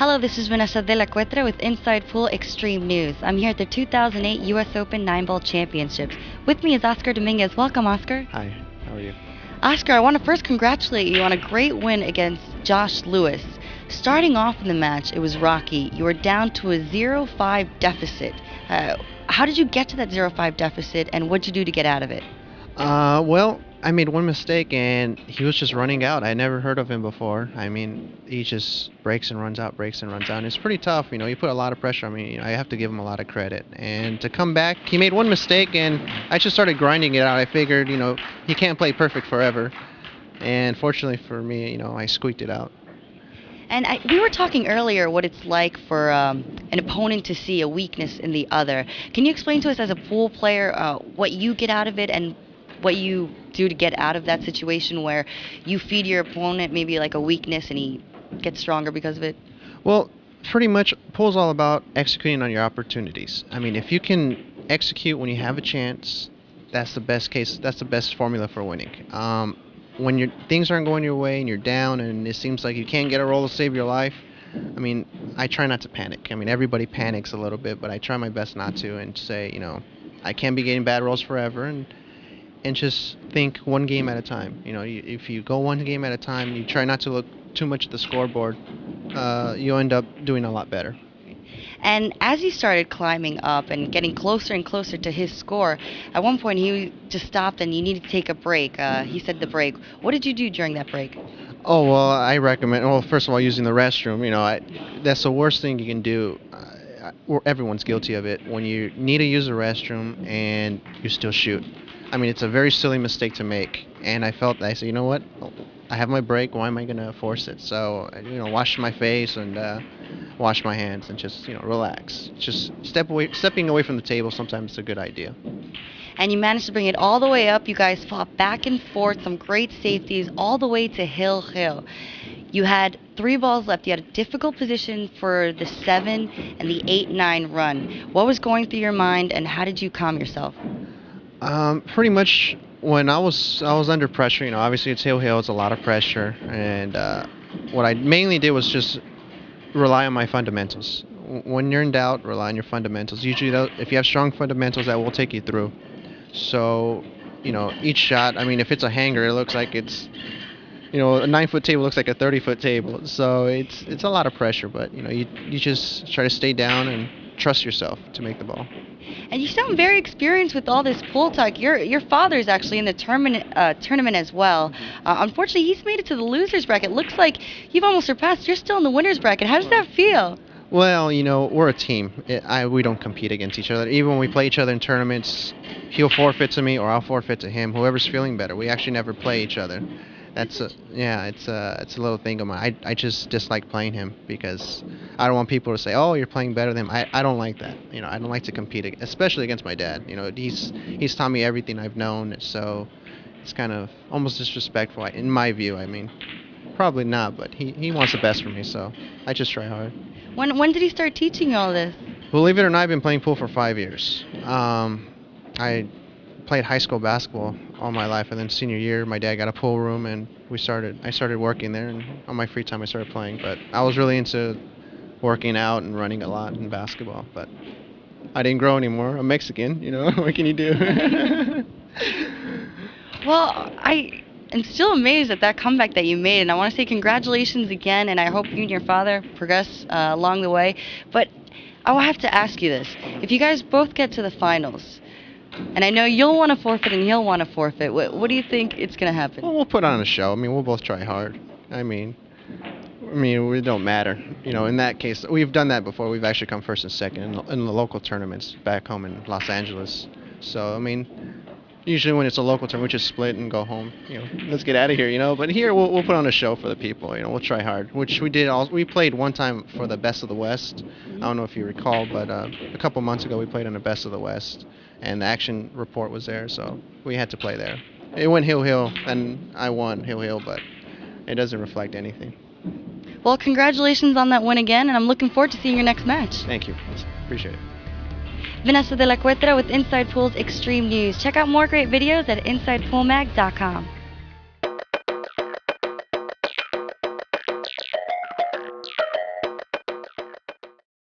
Hello, this is Vanessa de la Cuetra with Inside Pool Extreme News. I'm here at the 2008 U.S. Open 9-Ball Championships. With me is Oscar Dominguez. Welcome, Oscar. Hi, how are you? Oscar, I want to first congratulate you on a great win against Josh Lewis. Starting off in the match, it was rocky. You were down to a 0-5 deficit. How did you get to that 0-5 deficit, and what did you do to get out of it? Well, I made one mistake, and he was just running out. I never heard of him before. I mean, he just breaks and runs out, breaks and runs out. And it's pretty tough, you put a lot of pressure on me. I have to give him a lot of credit. And to come back, he made one mistake, and I just started grinding it out. I figured, he can't play perfect forever. And fortunately for me, I squeaked it out. And we were talking earlier what it's like for an opponent to see a weakness in the other. Can you explain to us as a pool player what you get out of it and what you do to get out of that situation where you feed your opponent maybe like a weakness and he gets stronger because of it? Well, pretty much pool's all about executing on your opportunities. I mean, if you can execute when you have a chance, that's the best case. That's the best formula for winning. When things aren't going your way and you're down and it seems like you can't get a roll to save your life, I try not to panic. Everybody panics a little bit, but I try my best not to and say, I can't be getting bad rolls forever and just think one game at a time. If you go one game at a time, you try not to look too much at the scoreboard, you'll end up doing a lot better. And as you started climbing up and getting closer and closer to his score, at one point he just stopped and you needed to take a break. He said the break. What did you do during that break? Oh, well, I recommend, first of all, using the restroom. That's the worst thing you can do. Everyone's guilty of it. When you need to use the restroom and you still shoot. It's a very silly mistake to make. And I said, you know what? I have my break. Why am I going to force it? So, wash my face and wash my hands and just, relax. Just stepping away from the table sometimes is a good idea. And you managed to bring it all the way up. You guys fought back and forth, some great safeties, all the way to hill. You had 3 balls left. You had a difficult position for the 7 and the 8-9 run. What was going through your mind, and how did you calm yourself? Pretty much when I was under pressure, obviously it's hill, it's a lot of pressure, and what I mainly did was just rely on my fundamentals. When you're in doubt, rely on your fundamentals. Usually, if you have strong fundamentals, that will take you through. So, each shot, if it's a hanger, it looks like it's, a 9-foot table looks like a 30-foot table. So it's a lot of pressure, but, you just try to stay down and trust yourself to make the ball. And you sound very experienced with all this pool talk. Your father's actually in the tournament as well. Unfortunately, he's made it to the losers bracket. Looks like you've almost surpassed. You're still in the winners bracket. How does that feel? Well, we're a team. We don't compete against each other. Even when we play each other in tournaments, he'll forfeit to me or I'll forfeit to him. Whoever's feeling better. We actually never play each other. It's a little thing of mine. I just dislike playing him because I don't want people to say, "Oh, you're playing better than him." I don't like that. I don't like to compete, especially against my dad. He's taught me everything I've known, so it's kind of almost disrespectful in my view. Probably not, but he wants the best for me, so I just try hard. When did he start teaching you all this? Believe it or not, I've been playing pool for 5 years. I played high school basketball all my life, and then senior year my dad got a pool room and I started working there, and on my free time I started playing. But I was really into working out and running a lot in basketball, but I didn't grow anymore. I'm Mexican, what can you do? Well, I am still amazed at that comeback that you made, and I want to say congratulations again, and I hope you and your father progress along the way. But I will have to ask you this. If you guys both get to the finals, and I know you'll want to forfeit and he'll want to forfeit, what do you think it's going to happen? Well, we'll put on a show. We'll both try hard. It don't matter. In that case, we've done that before. We've actually come first and second in the local tournaments back home in Los Angeles. So, usually when it's a local tournament, we just split and go home. Let's get out of here, But here, we'll put on a show for the people. We'll try hard, which we did. We played one time for the Best of the West. I don't know if you recall, but a couple months ago we played on the Best of the West, and the action report was there, so we had to play there. It went hill, and I won hill, but it doesn't reflect anything. Well, congratulations on that win again, and I'm looking forward to seeing your next match. Thank you. Appreciate it. Vanessa de la Cuetra with Inside Pool's Extreme News. Check out more great videos at InsidePoolMag.com.